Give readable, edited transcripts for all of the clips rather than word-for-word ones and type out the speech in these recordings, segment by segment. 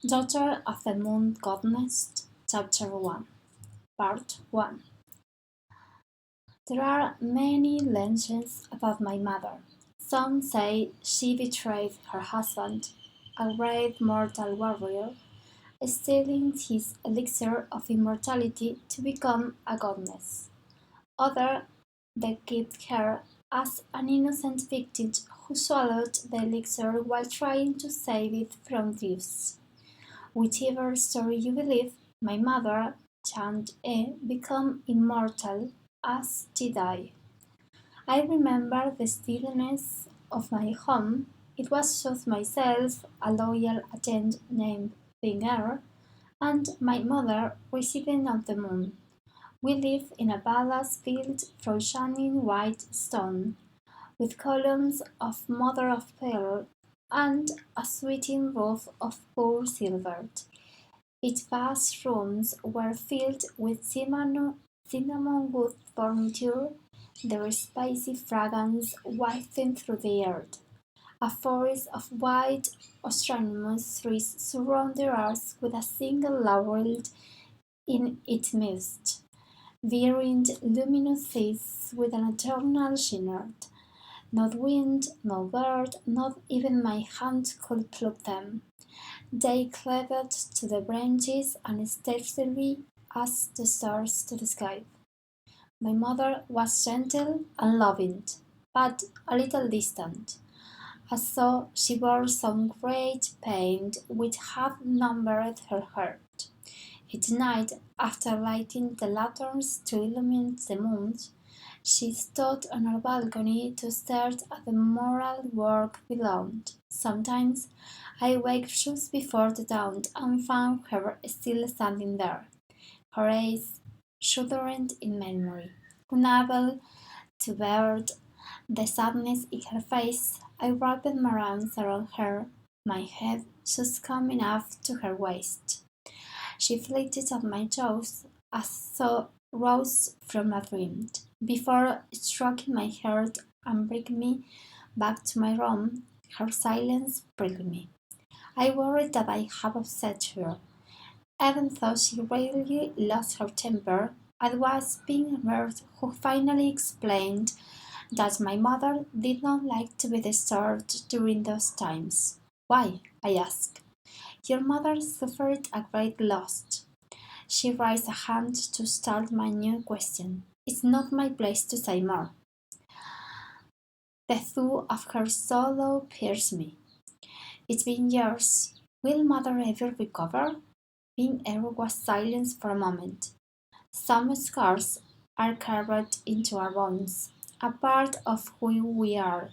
Daughter of the Moon Goddess, Chapter 1, Part 1. There are many legends about my mother. Some say she betrayed her husband, a great mortal warrior, stealing his elixir of immortality to become a goddess. Others depict her as an innocent victim who swallowed the elixir while trying to save it from thieves. Whichever story you believe, my mother, Chang-e, became immortal as she died. I remember the stillness of my home. It was just myself, a loyal attendant named Pinger, and my mother, resident of the moon. We lived in a palace built from shining white stone, with columns of mother of pearl and a sweeping roof of pure silver. Its vast rooms were filled with cinnamon-wood furniture, their spicy fragrance wafting through the air. A forest of white astronomous trees surrounded us with a single laurel in its midst, bearing luminous seeds with an eternal shimmer. Not wind, no bird, not even my hand could pluck them. They cleaved to the branches and stealthily as the stars to the sky. My mother was gentle and loving, but a little distant, as though she bore some great pain which had numbed her heart. Each night, after lighting the lanterns to illumine the moon, she stood on her balcony to stare at the moral work below. Sometimes I waked just before the dawn and found her still standing there, her eyes shuddering in memory. Unable to bear the sadness in her face, I wrapped my arms around her, my head just coming up to her waist. She flitted at my toes as though rose from a dream. Before stroking my heart and bringing me back to my room, her silence pricked me. I worried that I had upset her. Even though she rarely lost her temper, it was being heard who finally explained that my mother did not like to be disturbed during those times. Why? I asked. Your mother suffered a great loss. She raised a hand to start my new question. It's not my place to say more. The thought of her sorrow pierced me. It's been years. Will mother ever recover? Being was silent for a moment. Some scars are carved into our bones, a part of who we are,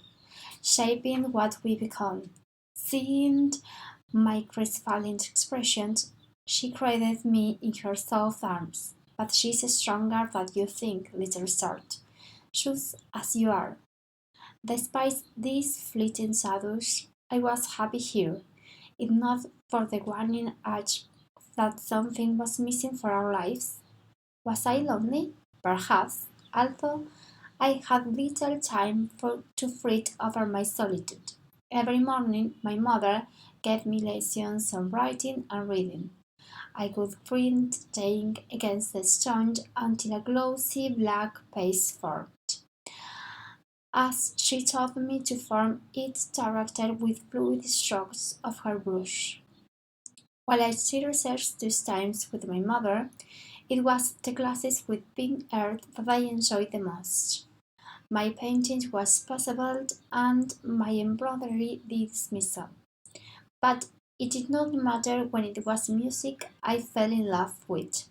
shaping what we become. Seeing my crestfallen expression, she cradled me in her soft arms. But she's stronger than you think, little start, just as you are. Despite these fleeting shadows, I was happy here, if not for the warning urge that something was missing for our lives. Was I lonely? Perhaps, although I had little time to fret over my solitude. Every morning my mother gave me lessons on writing and reading. I could print ink against the stone until a glossy black paste formed, as she taught me to form each character with fluid strokes of her brush. While I still researched these times with my mother, it was the classes with pink earth that I enjoyed the most. My painting was possible and my embroidery the dismissal. But it did not matter when it was music I fell in love with.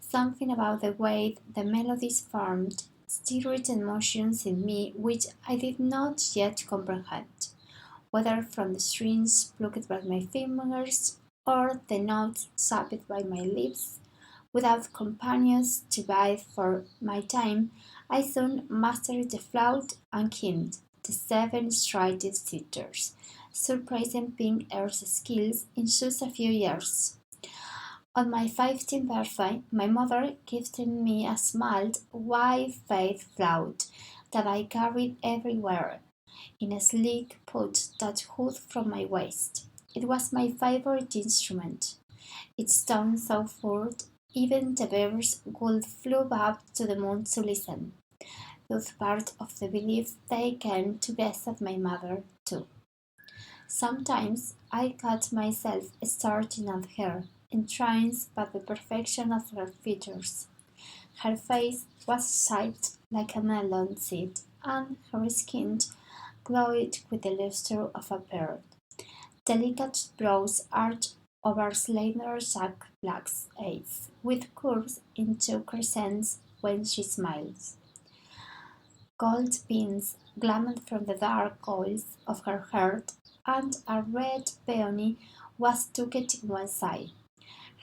Something about the way the melodies formed stirred emotions in me which I did not yet comprehend, whether from the strings plucked by my fingers or the notes sapped by my lips. Without companions to vie for my time, I soon mastered the flute and keyed the seven-stringed sisters, surpassing Pink Air's skills in just a few years. On my 15th birthday, my mother gifted me a small white faith flute that I carried everywhere, in a sleek pouch that hung from my waist. It was my favorite instrument. Its tone so full, even the birds would flew up to the moon to listen. Thus part of the belief they came to guess at my mother, too. Sometimes I caught myself staring at her, entranced by the perfection of her features. Her face was shaped like a melon seed, and her skin glowed with the luster of a pearl. Delicate brows arched over slender jagged black eyes, with curves into crescents when she smiles. Gold pins gleamed from the dark coils of her hair, and a red peony was tucked in one side.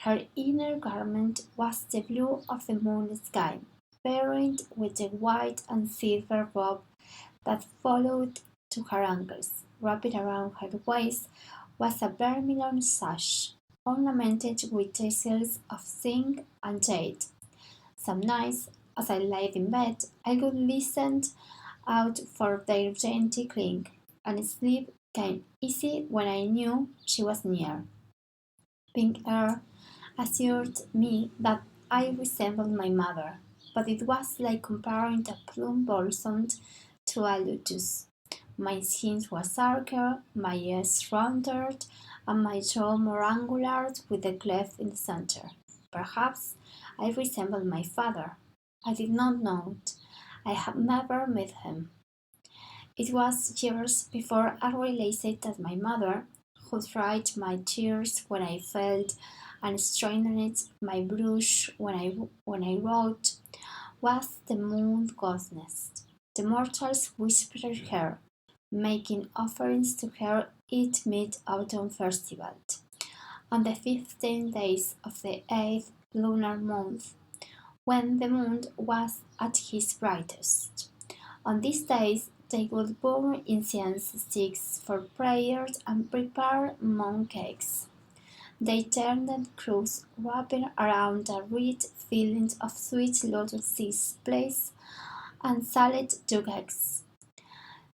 Her inner garment was the blue of the moon sky, pairing with the white and silver robe that followed to her ankles. Wrapped around her waist was a vermilion sash, ornamented with tassels of zinc and jade. Some nights, as I lay in bed, I would listen out for their gentle cling, and sleep came easy when I knew she was near. Pink air assured me that I resembled my mother, but it was like comparing a plum blossom to a lotus. My skin was darker, my eyes rounder, and my jaw more angular with a cleft in the center. Perhaps I resembled my father. I did not know it. I had never met him. It was years before I realized that my mother, who dried my tears when I felt and straightened my brush when I wrote, was the moon goddess. The mortals whispered her, making offerings to her at mid-autumn festival, on the 15 days of the 8th lunar month, when the moon was at its brightest. On these days they would burn incense sticks for prayers and prepare moon cakes. They turned crows wrapping around a wreath filled of sweet lotus seeds placed and salad dug eggs.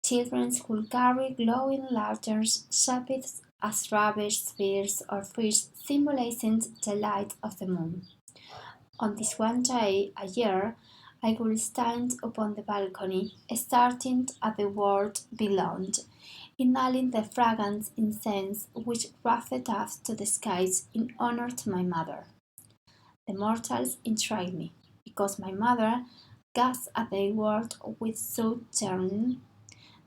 Children would carry glowing lanterns shaped as rabbits, birds, or fish, symbolizing the light of the moon. On this one day a year, I would stand upon the balcony, staring at the world beyond, inhaling the fragrant incense which wafted up to the skies in honor to my mother. The mortals intrigue me, because my mother gazed at the world with such yearning.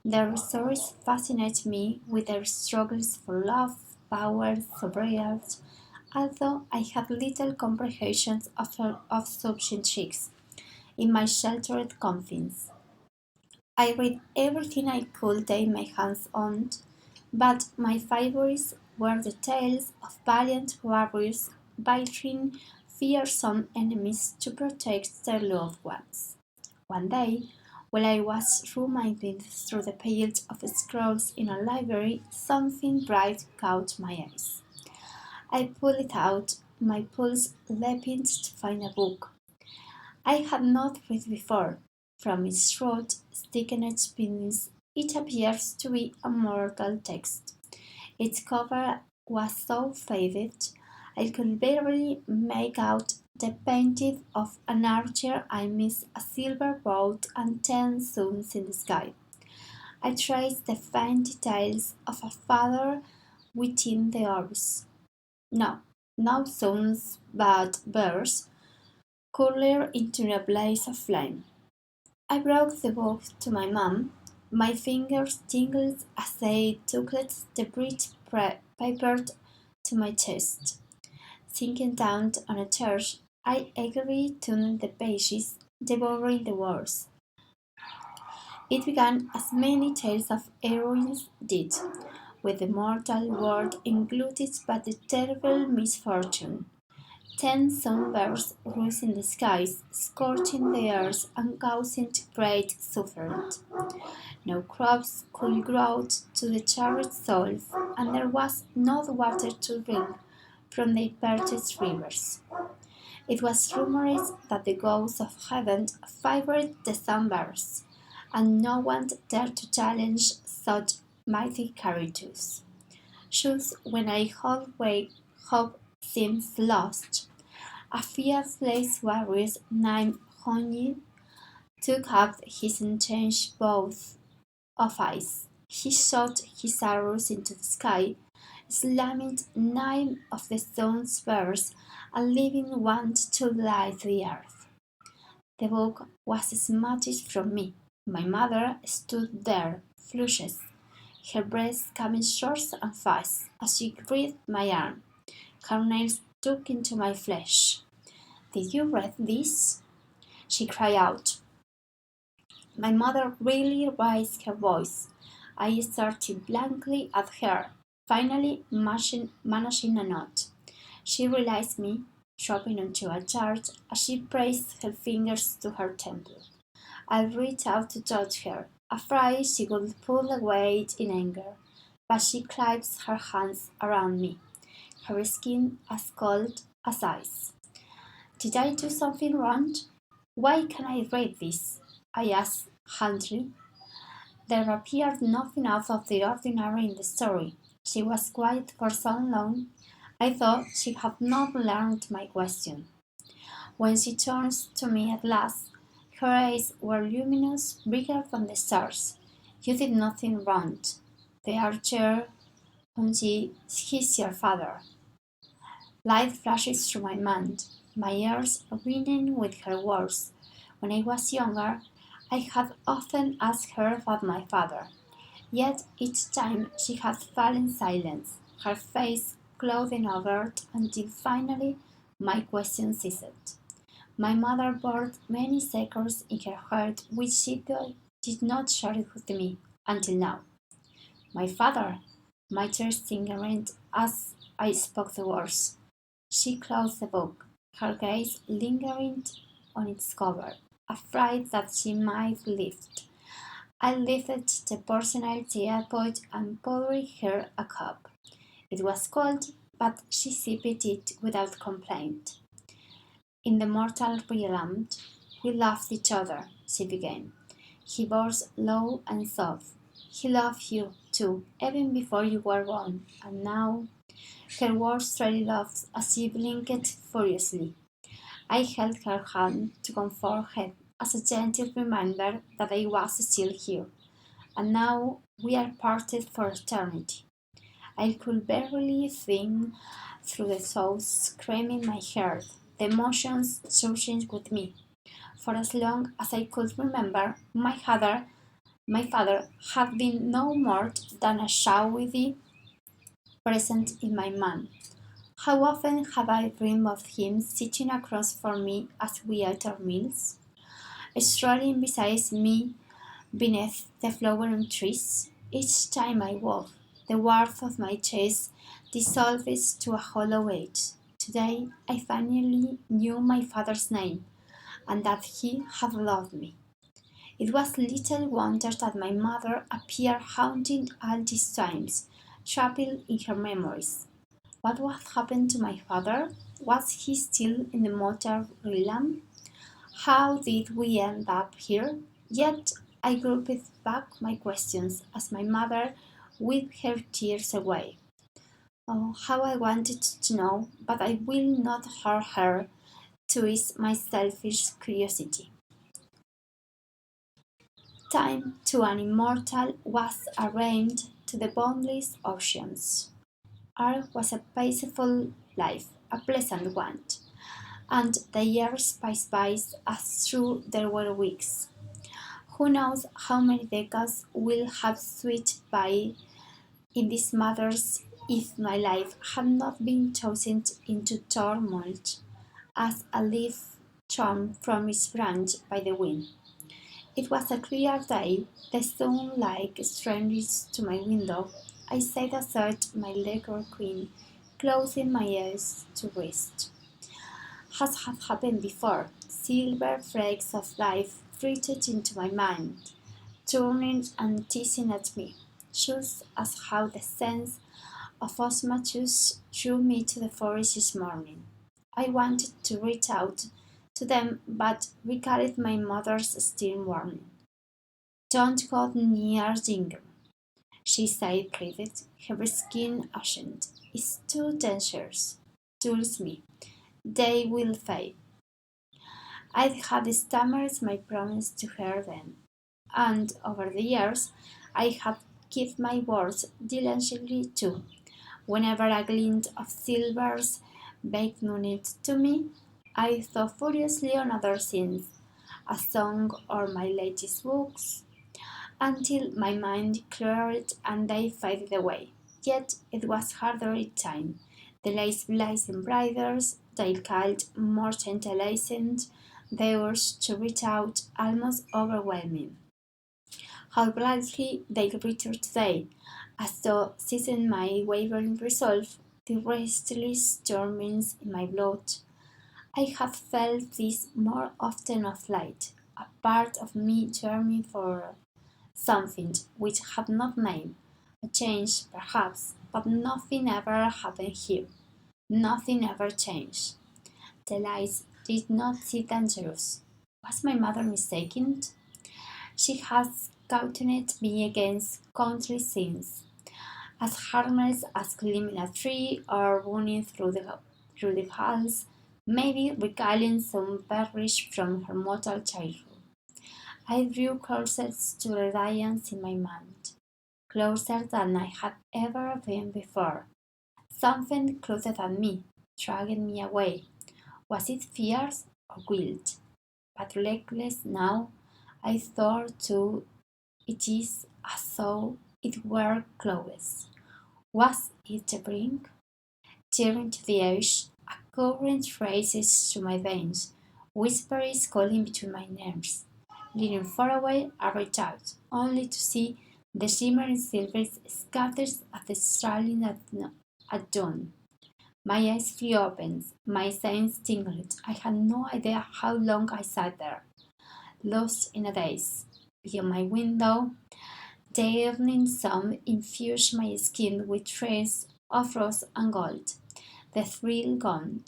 Their stories fascinate me with their struggles for love, power, sobriety, although I had little comprehension of subjects in my sheltered confines. I read everything I could lay my hands on, but my favorites were the tales of valiant warriors battling fearsome enemies to protect their loved ones. One day, while I was rummaging through the pages of scrolls in a library, something bright caught my eyes. I pulled it out, my pulse leaping to find a book I had not read before. From its short, sticking beneath, it appears to be a mortal text. Its cover was so faded I could barely make out the painting of an archer amidst a silver boat and 10 suns in the sky. I traced the faint details of a father within the orbs. No, no suns, but birds, curled into a blaze of flame. I brought the book to my mom. My fingers tingled as they took the bright paper to my chest. Sinking down on a chair, I eagerly turned the pages, devouring the words. It began as many tales of heroines did, with the mortal world included by the terrible misfortune. 10 sunbursts rose in the skies, scorching the earth and causing great suffering. No crops could grow to the charred soil, and there was no water to drink from the parched rivers. It was rumored that the ghosts of heaven favored the sunbursts, and no one dared to challenge such mighty creatures. Just when I halfway hope seems lost, a fearless warrior named Honyi took up his unchanged bow of ice. He shot his arrows into the sky, slamming 9 of the stone spears and leaving one to light the earth. The book was snatched from me. My mother stood there, flushed, her breath coming short and fast as she gripped my arm, her nails dug into my flesh. "Did you read this?" she cried out. My mother really raised her voice. I stared blankly at her, finally managing a nod. She realized me, dropping onto a chair as she pressed her fingers to her temple. I reached out to touch her, afraid she would pull away in anger, but she clasped her hands around me, her skin as cold as ice. "Did I do something wrong? Why can't I read this?" I asked Huntley. There appeared nothing out of the ordinary in the story. She was quiet for so long, I thought she had not learned my question. When she turned to me at last, her eyes were luminous, bigger than the stars. "You did nothing wrong. The archer, he's your father." Light flashes through my mind, my ears ringing with her words. When I was younger, I had often asked her about my father, yet each time she had fallen silent, her face clouding over until finally my question ceased. My mother bore many secrets in her heart which she did not share with me until now. "My father," my tears tingled as I spoke the words. She closed the book, her gaze lingering on its cover, afraid that she might lift. I lifted the porcelain teapot and poured her a cup. It was cold, but she sipped it without complaint. "In the mortal realm, we loved each other," she began. "He was low and soft. He loved you, too, even before you were born, and now—" Her words trailed off as she blinked furiously. I held her hand to comfort her as a gentle reminder that I was still here, and now we are parted for eternity. I could barely think through the thoughts screaming in my heart, the emotions surging with me. For as long as I could remember, my father had been no more than a shadowy presence in my mind. How often had I dreamed of him sitting across from me as we ate our meals, strolling beside me beneath the flowering trees? Each time I woke, the warmth of my chest dissolved to a hollow edge. Today I finally knew my father's name, and that he had loved me. It was little wonder that my mother appeared haunting all these times, trapped in her memories. What had happened to my father? Was he still in the mortal realm? How did we end up here? Yet I grouped back my questions as my mother wiped her tears away. Oh, how I wanted to know, but I will not hurt her to ease my selfish curiosity. Time to an immortal was arraigned to the boundless oceans. Ours was a peaceful life, a pleasant one, and the years passed by as through there were weeks. Who knows how many decades will have swept by in these matters if my life had not been chosen into turmoil as a leaf torn from its branch by the wind. It was a clear day, the sun-like strangers to my window. I sat aside my Laker queen, closing my eyes to rest. As had happened before, silver flakes of life drifted into my mind, turning and teasing at me, just as how the sense of osmosis drew me to the forest this morning. I wanted to reach out to them, but recalled my mother's stern warning. "Don't go near Ginger." She sighed, her skin ashened. It's too dangerous, tells me. They will fade. I had stammered my promise to her then, and over the years I had kept my words diligently too. Whenever a glint of silvers beckoned to me, I thought furiously on other things, a song or my latest books, until my mind cleared and they faded away. Yet it was harder each time. The lights blazing brighter, they called more tantalizing, the urge to reach out almost overwhelming. How gladly they returned today, as though seizing my wavering resolve, the restless stormings in my blood. I have felt this more often of late, a part of me yearning for something which had not name, a change perhaps, but nothing ever happened here. Nothing ever changed. The lights did not seem dangerous. Was my mother mistaken? She has cautioned me against countless sins, as harmless as climbing a tree or running through the halls, maybe recalling some perish from her mortal childhood. I drew closer to reliance in my mind, closer than I had ever been before. Something clutched at me, dragging me away. Was it fear or guilt? But reckless now, I thought too it is as though it were close. Was it a brink? Tearing to the edge, a current races through my veins, whispers calling between my nerves. Leaning far away, I reach out, only to see the shimmering silvers scattered at the starling at dawn. My eyes flew open, my senses tingled. I had no idea how long I sat there, lost in a daze. Beyond my window, the evening sun infused my skin with traces of rose and gold. The thrill gone.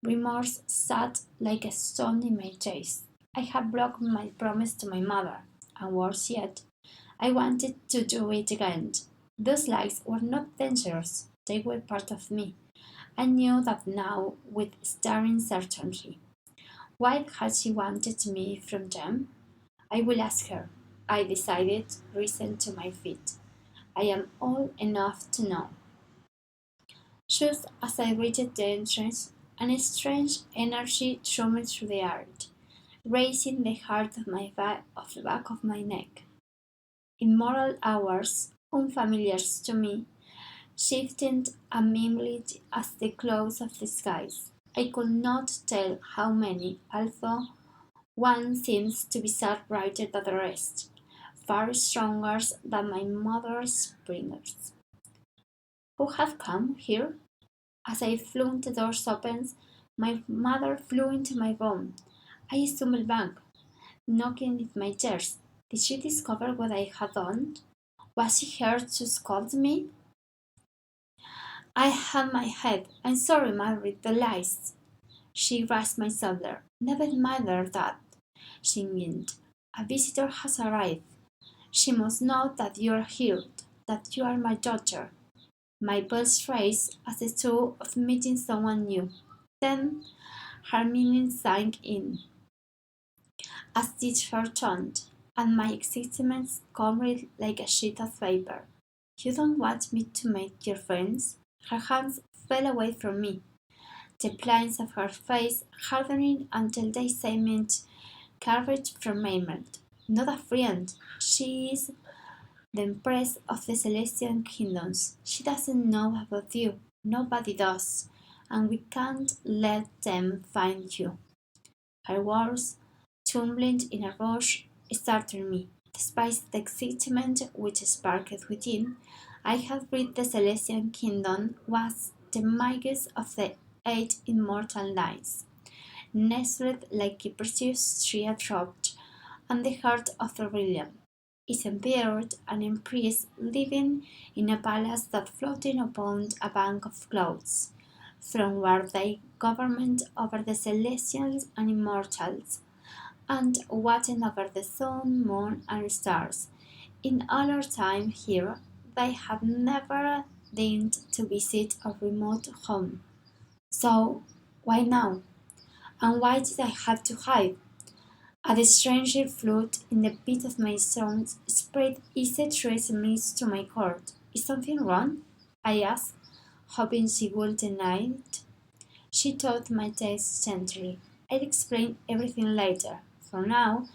Remorse sat like a stone in my chest. I had broken my promise to my mother, and worse yet, I wanted to do it again. Those lies were not dangerous, they were part of me. I knew that now with staring certainty. Why had she wanted me from them? I will ask her. I decided, risen to my feet. I am old enough to know. Just as I reached the entrance, a strange energy thrummed through the air, raising the heart of the back of my neck. Immoral hours, unfamiliar to me, shifted and mingled as the clouds of the skies. I could not tell how many, although one seems to be sad brighter than the rest, far stronger than my mother's bringers. Who had come here? As I flung the doors open, my mother flew into my room. I stumbled back, knocking at my chairs. Did she discover what I had done? Was she here to scold me? I held my head. I'm sorry, Margaret, the lies. She raised my shoulder. Never mind that, she grinned. A visitor has arrived. She must know that you are here, that you are my daughter. My pulse raced as the thought of meeting someone new. Then her meaning sank in, as did her tone, and my excitement covered like a sheet of vapor. You don't want me to make your friends? Her hands fell away from me, the lines of her face hardening until they seemed carved from marble. Not a friend. She is the empress of the celestial kingdoms. She doesn't know about you. Nobody does. And we can't let them find you. Her words, tumbling in a rush, startled me. Despite the excitement which sparkled within, I had read the celestial kingdom was the mightiest of the 8 immortal knights, nestled like a precious tree dropped on the heart of the realm. Its emperor and empress living in a palace that floated upon a bank of clouds, from where they governed over the celestials and immortals, and watching over the sun, moon, and stars. In all our time here, they had never deigned to visit a remote home. So, why now? And why did I have to hide? A stranger flute in the pit of my stomach spread easy traces to my court. Is something wrong? I asked, hoping she would deny it. She told my test gently. I'll explain everything later. For now,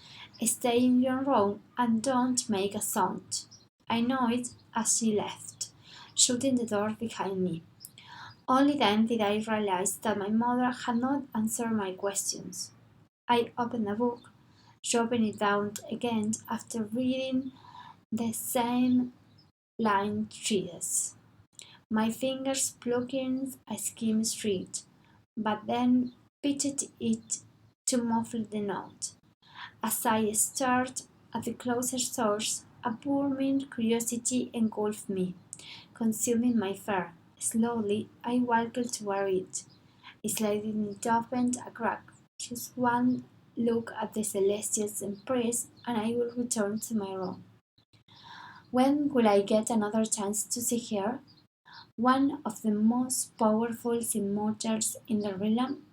stay in your room and don't make a sound. I nodded as she left, shutting the door behind me. Only then did I realize that my mother had not answered my questions. I opened a book, dropping it down again after reading the same line twice. My fingers plucking a skim street, but then pitched it to muffle the note. As I stared at the closest source, a burning curiosity engulfed me, consuming my fur. Slowly, I walked toward it, sliding it open a crack. Just one look at the celestial empress, and I will return to my room. When will I get another chance to see her? One of the most powerful immortals in the realm,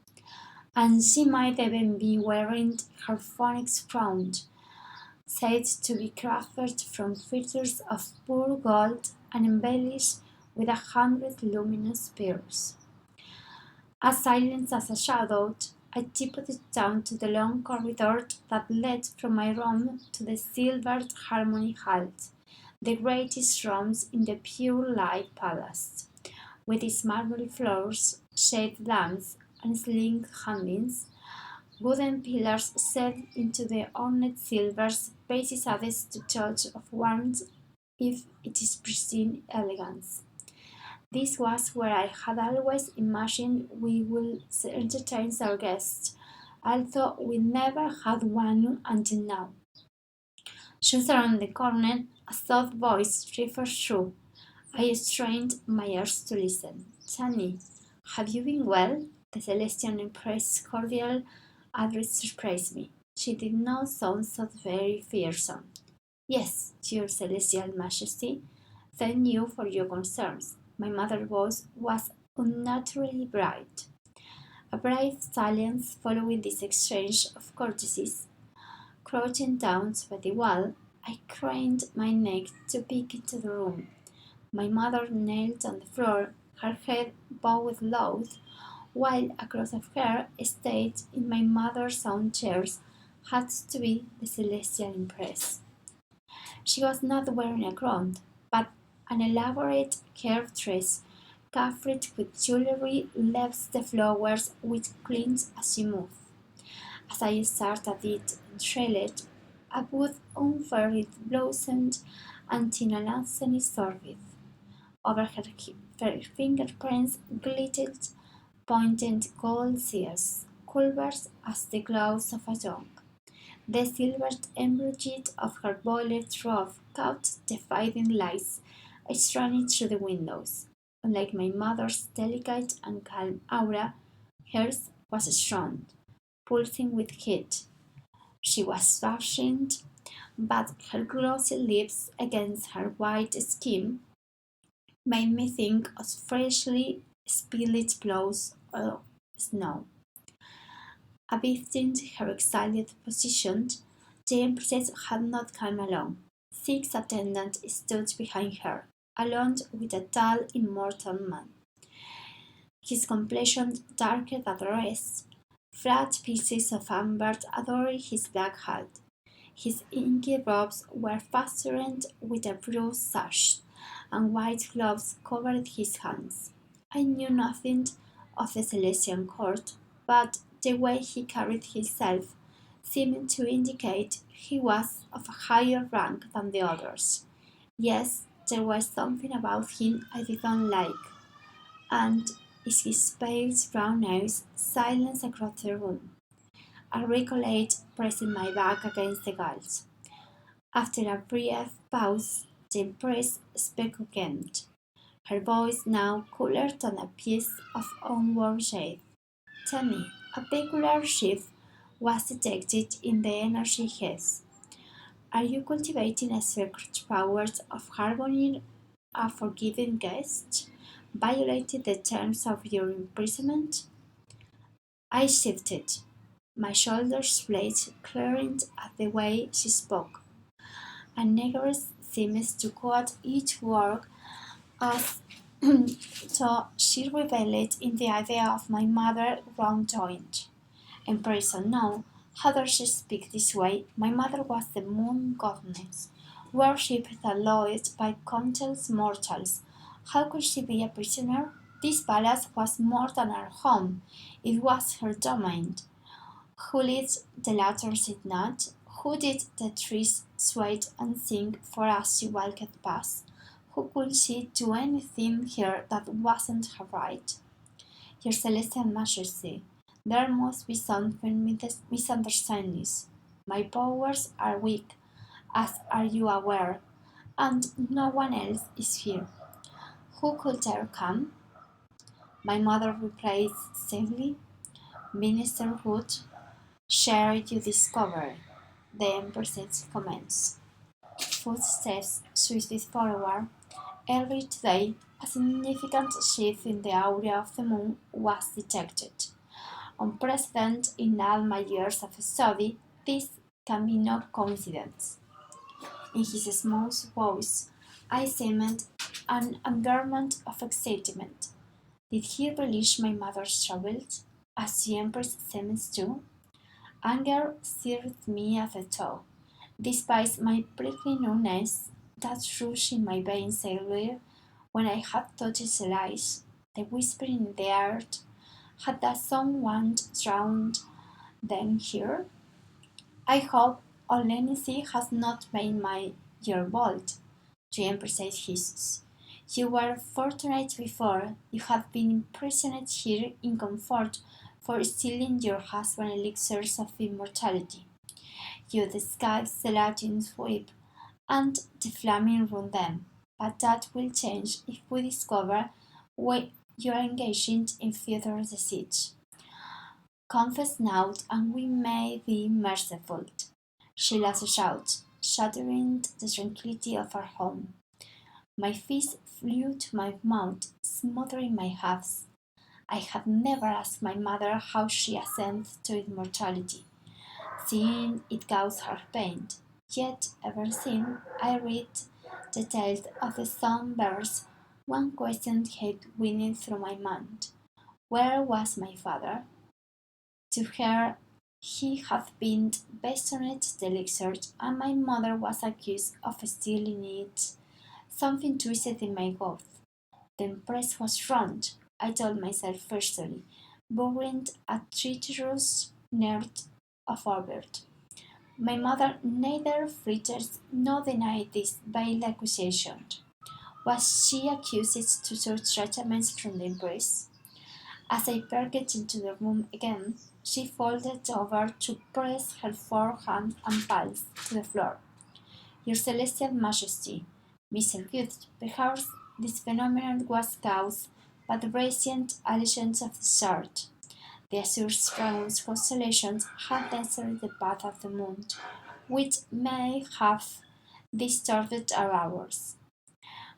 and she might even be wearing her phoenix crown, said to be crafted from feathers of pure gold and embellished with 100 luminous pearls. As silent as a shadow, I tiptoed down to the long corridor that led from my room to the silvered Harmony Hall, the greatest rooms in the pure light palace, with its marble floors, shade lamps, and sleek hangings. Wooden pillars set into the ornate silver spaces added to touch of warmth if it is pristine elegance. This was where I had always imagined we would entertain our guests, although we never had one until now. Just around the corner, a soft voice drifted through. I strained my ears to listen. "Sunny, have you been well?" The Celestial Empress' cordial address surprised me. She did not sound so very fearsome. "Yes, your Celestial Majesty. Thank you for your concerns." My mother's voice was unnaturally bright. A brief silence following this exchange of courtesies. Crouching down by the wall, I craned my neck to peek into the room. My mother knelt on the floor, her head bowed low, while across of her, stayed in my mother's own chairs, had to be the Celestial Empress. She was not wearing a crown, but an elaborate curved dress, covered with jewelry, left the flowers which clinked as she moved. As I stared at it enthralled, a bud unfurled blossomed, and Tina Lanseny sorbed. Over her fingerprints glittered pointed gold seals, curved as the claws of a dog. The silvered embroidery of her violet robe caught the fading lights streaming through the windows. Unlike my mother's delicate and calm aura, hers was strong, pulsing with heat. She was fashioned, but her glossy lips against her white skin made me think of freshly spilled blows of snow. Abiding her excited position, the empress had not come alone. 6 attendants stood behind her, along with a tall, immortal man. His complexion darker than the rest. Flat pieces of amber adorned his black hat. His inky robes were fastened with a blue sash, and white gloves covered his hands. I knew nothing of the Celestial court, but the way he carried himself seemed to indicate he was of a higher rank than the others. Yes, there was something about him I did not like, and his pale brown eyes silenced across the room. I recollected pressing my back against the walls. After a brief pause, the empress spoke again, her voice now cooler than a piece of unwarm jade. "Tell me." A peculiar shift was detected in the energy hes. "Are you cultivating a secret power of harmony a forgiving guest, violated the terms of your imprisonment? I shifted, my shoulders blazed, clearing at the way she spoke. A negress seems to quote each word as though she revelled in the idea of my mother wrongdoing. In prison, no. How does she speak this way? My mother was the moon goddess, worshipped and loathed by countless mortals. How could she be a prisoner? This palace was more than her home. It was her domain. Who lit the lanterns at night? Who did the trees sway and sing for as she walked past? Who could she do anything here that wasn't her right? Your Celestial Majesty, there must be something misunderstandings. My powers are weak, as are you aware, and no one else is here. Who could dare come? My mother replies sadly, Minister Wood, share you discover. The Empress comments. Footsteps swifted forward. Early today, a significant shift in the aura of the moon was detected. Unprecedented in all my years of study, this can be no coincidence. In his smooth voice, I seemed an garment of excitement. Did he relish my mother's troubles, as the Empress seems to? Anger seared me at the thought. Despite my prickly numbness that rushed in my veins earlier when I had touched the lights, the whispering in the earth, had that someone drowned them here? I hope Olenisy has not made my your bold. To emphasize his. You were fortunate before. You have been imprisoned here in comfort for stealing your husband's elixirs of immortality. You disguised the Latin whip and the flaming round them, but that will change if we discover you are engaging in further deceit. Confess now, and we may be merciful. She lashed out, shattering the tranquillity of her home. My fist flew to my mouth, smothering my halves. I had never asked my mother how she ascended to immortality, seeing it caused her pain. Yet, ever since I read the tale of the sunburst, one question kept winning through my mind. Where was my father? To her, he had been bestowed the elixir, and my mother was accused of stealing it. Something twisted in my gut. The Empress was wrong, I told myself fiercely, burying a treacherous nerd of Albert. My mother neither flattered nor denied this vile accusation. Was she accused to such treatment from the Empress? As I peered into the room again, she folded over to press her forehand and palms to the floor. Your Celestial Majesty, Mr. Good, perhaps this phenomenon was caused by the radiant allegiance of the sort. The azure crown's constellations had entered the path of the moon, which may have distorted our hours.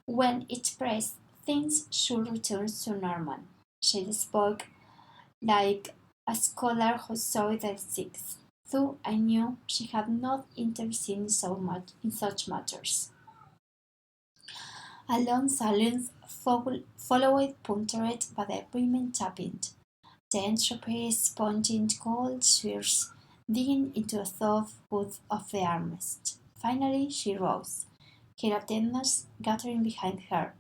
When it pressed, things should return to normal. She spoke like a scholar who saw the six, though I knew she had not intervened so much in such matters. A long silence followed, punctured by the women tapping. The entropy sponging cold spheres, digging into the soft wood of the armrest. Finally she rose, her attendants gathering behind her.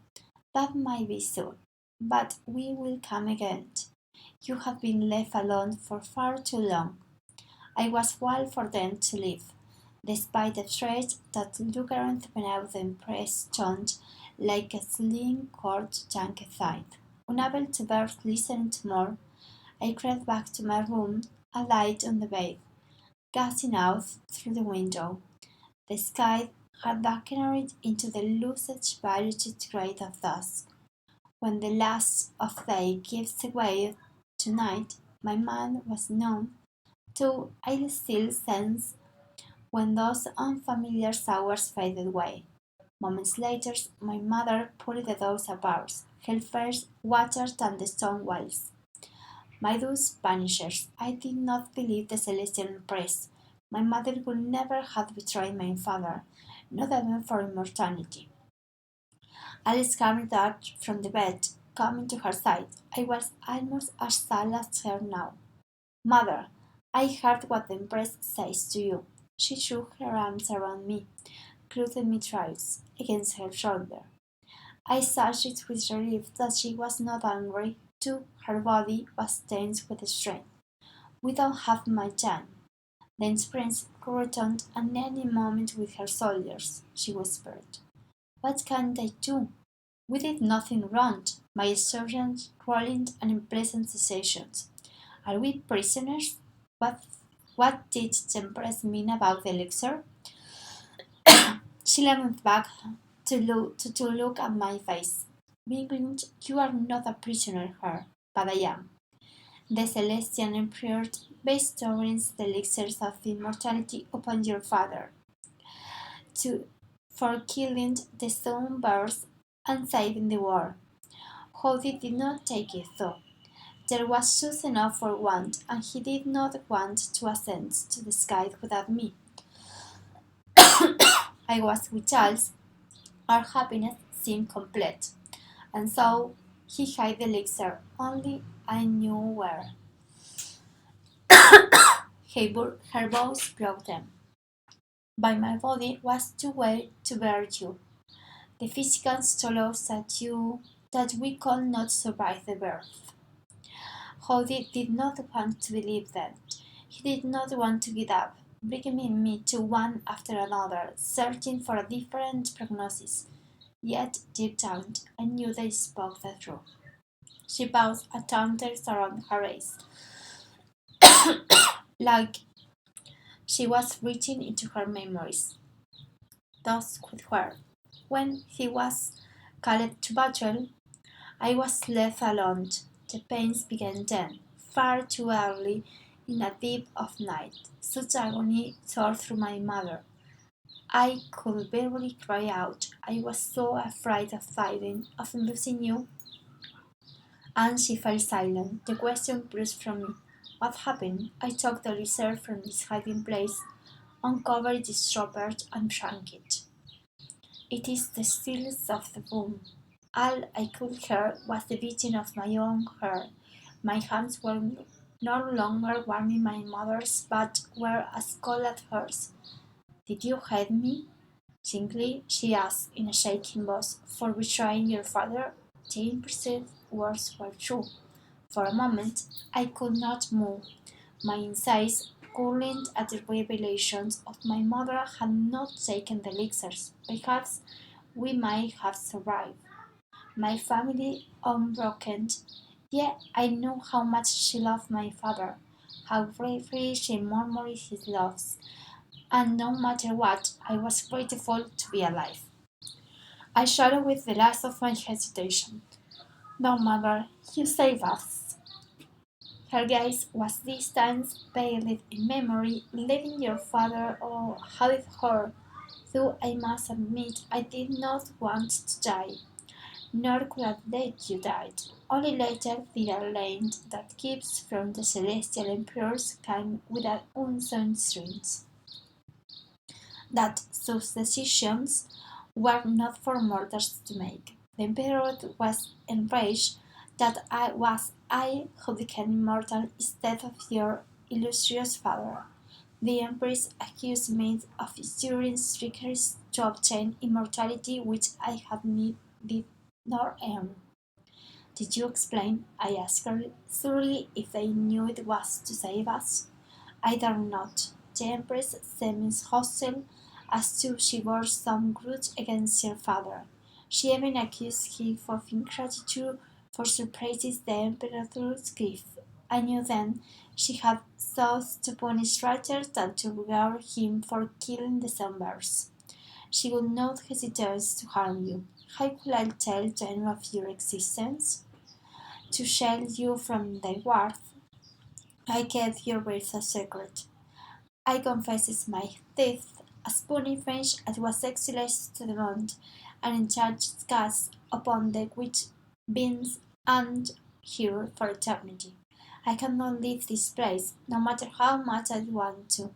That might be so, but we will come again. You have been left alone for far too long. I was wild for them to leave, despite the threat that Lucaran out the Empress tongue like a sling cord yanked aside. Unable to bear listening to more, I crept back to my room, a light on the bed, gazing out through the window. The sky had darkened into the lucid violet grey of dusk. When the last of day gives way to night, my mind was numb, though I still sensed when those unfamiliar hours faded away. Moments later, my mother pulled the doors apart. Her face whiter than the stone walls. My doubts vanished. I did not believe the celestial empress. My mother would never have betrayed my father, not even for immortality. Alice came out from the bed, coming to her side. I was almost as sad as her now. Mother, I heard what the empress says to you. She shook her arms around me, closing me twice against her shoulder. I saw it with relief that she was not angry, too. Her body was tense with strength. We don't have much time. The Empress could return at any moment with her soldiers, she whispered. What can they do? We did nothing wrong. My surgeons rolling and unpleasant sensations. Are we prisoners? What what did the Empress mean about the elixir? She leaned back to look at my face. England, you are not a prisoner here, but I am. The Celestial Emperor bestows the elixirs of immortality upon your father, to for killing the Sunburst and saving the world. Hody did not take it though. There was just enough for one, and he did not want to ascend to the sky without me. I was with Charles. Our happiness seemed complete, and so he hid the elixir. Only I knew where. Her voice broke them. But my body was too weak to bear you. The physicians told us that we could not survive the birth. Hody did not want to believe that. He did not want to get up, bringing me to one after another, searching for a different prognosis. Yet, deep down, I knew they spoke the truth. She paused, a thunder around her waist, like she was reaching into her memories. Thus with her. When he was called to battle, I was left alone. The pains began then, far too early, in the deep of night. Such agony tore through my mother. I could barely cry out. I was so afraid of dying, of losing you. And she fell silent. The question burst from me. What happened? I took the lizard from its hiding place, uncovered its shepherd, and drank it. It is the stillness of the womb. All I could hear was the beating of my own heart. My hands were no longer warming my mother's, but were as cold as hers. Did you hate me? Simply, she asked in a shaking voice, for betraying your father? The imprecise words were true. For a moment, I could not move. My insides curled at the revelations of my mother had not taken the elixirs. Perhaps we might have survived. My family unbroken. Yet I knew how much she loved my father, how bravely she murmured his loves, and no matter what, I was grateful to be alive. I shuddered with the last of my hesitation. No, mother, you saved us. Her gaze was this time veiled in memory, leaving your father held her, though I must admit I did not want to die, nor could I let you die. Only later did I learn that gifts from the celestial emperors came without unseen strings, that such decisions were not for mortals to make. The emperor was enraged that I who became immortal instead of your illustrious father. The empress accused me of using trickeries to obtain immortality which I had neither nor earned. Did you explain, I asked her, thoroughly if they knew it was to save us? I dare not. The empress seemed hostile, as though she bore some grudge against her father. She even accused him of ingratitude for surprises the emperor's gift. I knew then she had thought to punish rather than to reward him for killing the sunburst. She would not hesitate to harm you. How could I tell them of your existence? To shield you from their wrath, I kept your birth a secret. I confessed my theft A spoon in French it was exiled to the moon, and in charge cast upon the which beams and here for eternity. I cannot leave this place, no matter how much I want to.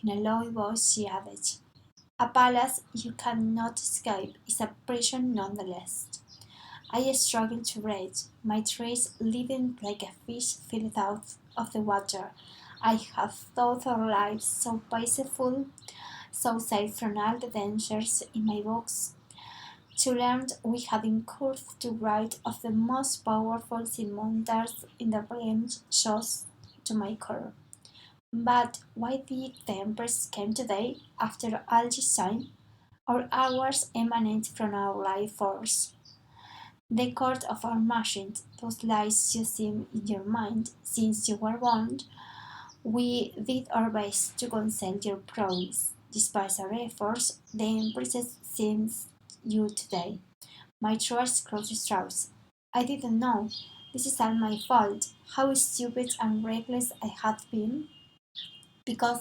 In a low voice she added, a palace you cannot escape is a prison nonetheless. I struggled to rise, my trace living like a fish filled out of the water. I have thought our lives so peaceful, so safe from all the dangers in my books. To learn we had incurred to write of the most powerful simontars in the realm shows to my core. But why did the Empress came today, after all this time? Our hours emanate from our life force. The court of our machines, those lies you see in your mind since you were born, we did our best to conceal your promise. Despite our efforts, the Empress sees you today. My trust closed strauss. I didn't know. This is all my fault. How stupid and reckless I had been. Because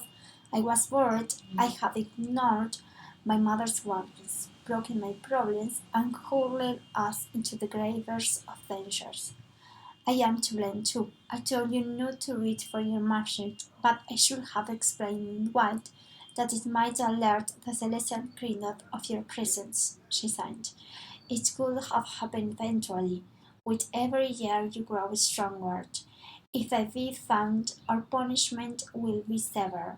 I was bored, I had ignored my mother's warnings, broken my problems, and hurled us into the gravest of dangers. I am to blame too. I told you not to read for your margin, but I should have explained in white that it might alert the celestial kingdom of your presence, she signed. It could have happened eventually. With every year you grow stronger. If I be found, our punishment will be severe.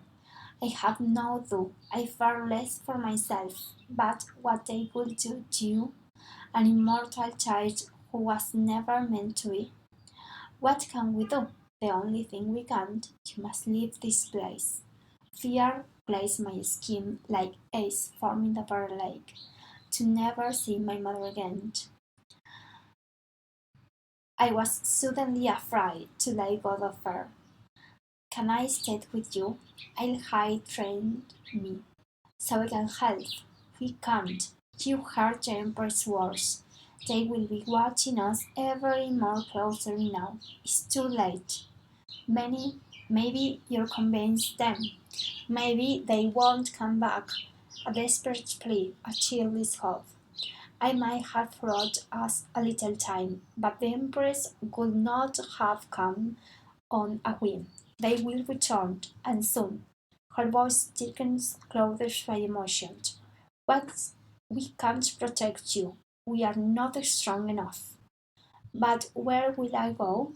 I have no doubt I fear less for myself, but what they will do to you, an immortal child who was never meant to be. What can we do? The only thing we can. You must leave this place. Fear plays my skin like ice forming the bare lake, to never see my mother again. I was suddenly afraid to let go of her. Can I stay with you? I'll hide train me, so I can help. We can't. You heard the Emperor's words. They will be watching us ever more closely now. It's too late. Maybe you'll convince them. Maybe they won't come back. A desperate plea, a childish hope. I might have brought us a little time, but the Empress would not have come on a whim. They will return, and soon. Her voice thickens, clothed by emotion. But we can't protect you. We are not strong enough. But where will I go?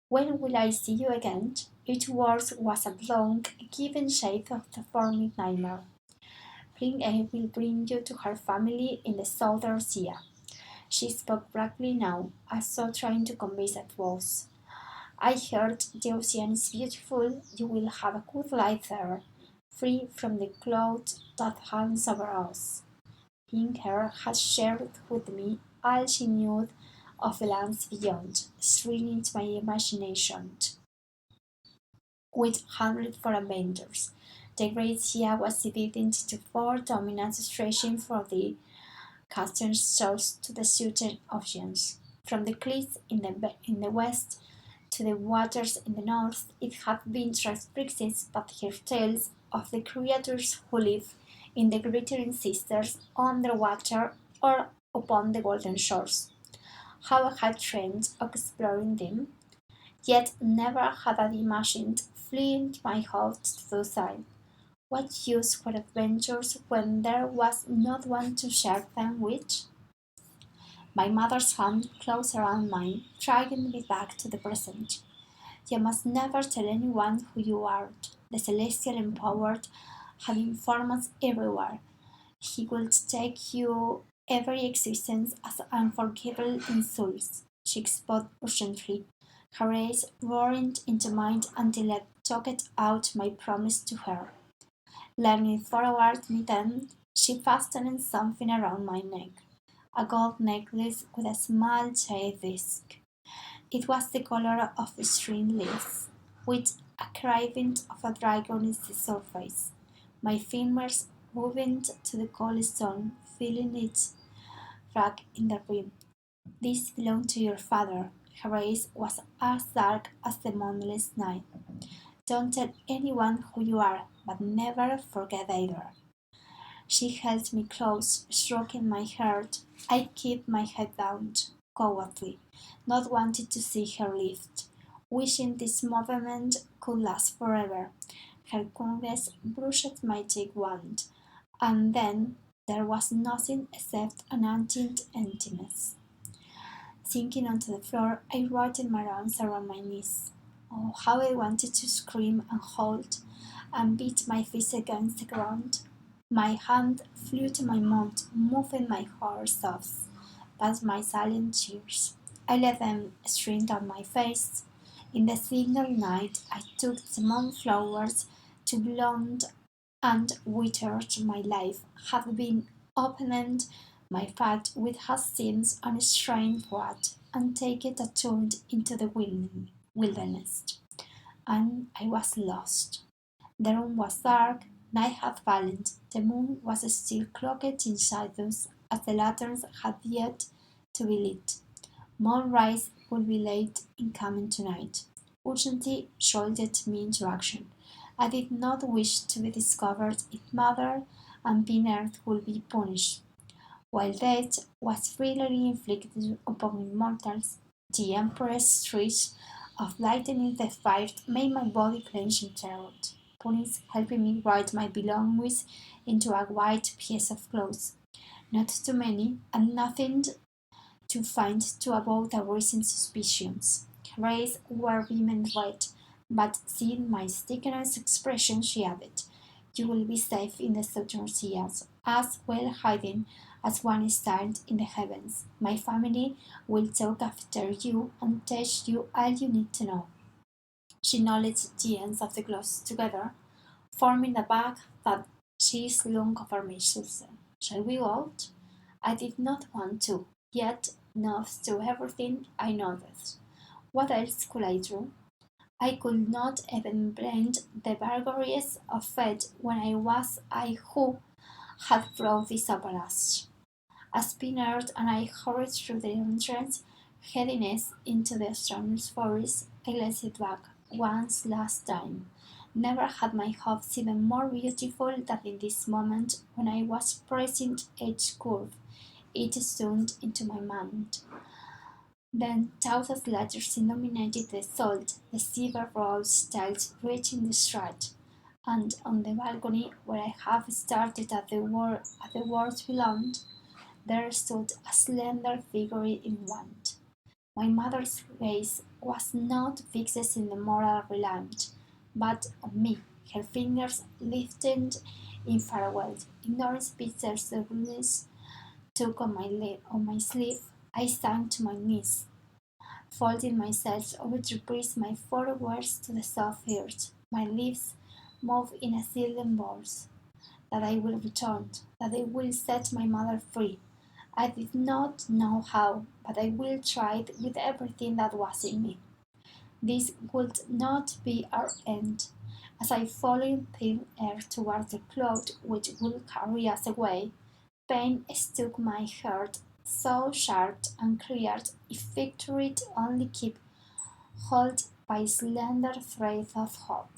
When will I see you again? Each word was a long, given shape of the forming nightmare. I will bring you to her family in the Southern Sea. She spoke bravely now, as though trying to convince at was. I heard the ocean is beautiful. You will have a good life there, free from the cloud that hangs over us. Pinker had shared with me all she knew of the lands beyond, thrilling to my imagination with hundreds for adventures. The great sea was divided into four dominant stretching from the Western shores to the southern oceans. From the cliffs in the west to the waters in the north, it had been restricted but her tales of the creatures who live in the glittering sisters underwater or upon the golden shores. How I had dreamed of exploring them, yet never had I imagined fleeing my hopes to the side. What use were adventures when there was not one to share them with? My mother's hand closed around mine, dragging me back to the present. You must never tell anyone who you are. The celestial empowered have informed us everywhere. He will take you every existence as unforgivable insults. She spoke urgently, her eyes roaring into mine until I talked out my promise to her. Leaning forward me then, she fastened something around my neck, a gold necklace with a small jade disc. It was the color of the string leaves, with a carving of a dragon on its surface. My fingers moving to the cold stone, feeling its crack in the rim. This belonged to your father. Her eyes was as dark as the moonless night. Don't tell anyone who you are, but never forget either. She held me close, stroking my heart. I kept my head down, cowardly, not wanting to see her lift, wishing this moment could last forever. Her caress brushed my cheek once, and then there was nothing except an unchanged emptiness. Sinking onto the floor, I wrapped my arms around my knees. Oh, how I wanted to scream and hold and beat my fist against the ground. My hand flew to my mouth, moving my horror sobs past my silent tears. I let them stream down my face. In the single night, I took the moonflowers to blonde and withered my life had been opened my path with hastings and strained forward, and take it attuned into the wilderness, and I was lost. The room was dark, night had fallen, the moon was still cloaked in shadows as the lanterns had yet to be lit. Moonrise would be late in coming tonight. Urgency shouldered me into action. I did not wish to be discovered if mother and Pinard would be punished. While death was freely inflicted upon immortals, the Emperor's streak of lightning that fired made my body clench in terror. Punies helping me write my belongings into a white piece of cloth. Not too many, and nothing to find to avoid the recent suspicions. Her eyes were vehement red, but seeing my stickiness expression, she added, "You will be safe in the southern seas, as well hidden as one star in the heavens. My family will talk after you and teach you all you need to know." She nodded the ends of the gloves together, forming a bag that she slung over my shoulder. "Shall we go out?" I did not want to, yet nods to everything I noticed. What else could I do? I could not even blend the vagaries of fate when I who had brought this upon us. As Pinard and I hurried through the entrance, heading east into the stranger's forest, I glanced back once last time. Never had my hopes seemed more beautiful than in this moment when I was pressing each curve it zoomed into my mind. Then thousands letters illuminated the salt, the silver rose tiles reaching the stride, and on the balcony where I half started at the words belonged, there stood a slender figure in white. My mother's gaze was not fixed in the moral realm, but on me, her fingers lifted in farewell, ignoring Peter's rudeness took on my sleeve. I sank to my knees, folding myself over to press my forewords to the soft earth. My lips moved in a silent voice. That I will return, that I will set my mother free. I did not know how, but I will try it with everything that was in me. This would not be our end. As I fall in thin air toward the cloud which would carry us away, pain struck my heart so sharp and clear if victory only kept hold by a slender thread of hope.